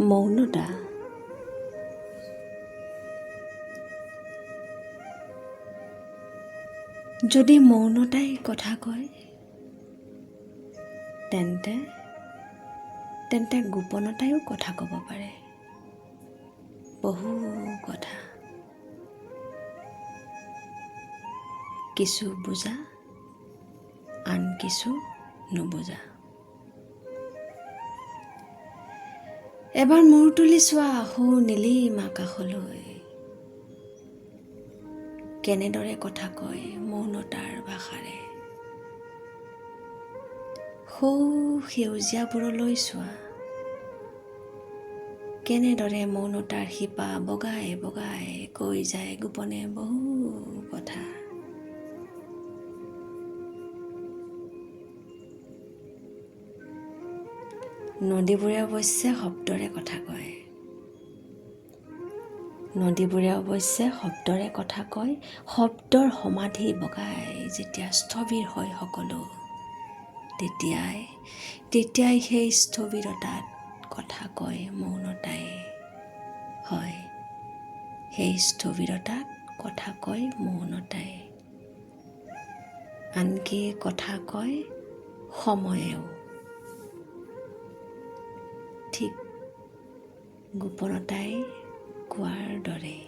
মৌনতা। যদি মৌনতাই কথা কয় তেন্তে গোপনতায়ো কথা ক'ব পাৰে। বহু কথা, কিছু বুজা, আন কিছু নুবুজা। এবাৰ মূৰ তুলি চোৱা সৌ নীলিম আকাশলৈ, কেনেদৰে কথা কয় মৌনতাৰ ভাষাৰে। সৌ সেউজীয়াবোৰলৈ চোৱা, কেনেদৰে মৌনতাৰ শিপা বগাই বগাই কৈ যায় গোপনে বহু কথা। নদীবোৰে অৱশ্যে শব্দৰে কথা কয়। নদীবোৰে অৱশ্যে শব্দৰে কথা কয়। শব্দৰ সমাধি বগাই যেতিয়া স্থবিৰ হয় সকলো, তেতিয়াই সেই স্থবিৰতাত কথা কয় মৌনতাই। হয়, সেই স্থবিৰতাত কথা কয় মৌনতাই। আনকি কথা কয় সময়েও। ঠিক গোপনতাই কোৱাৰ দৰে।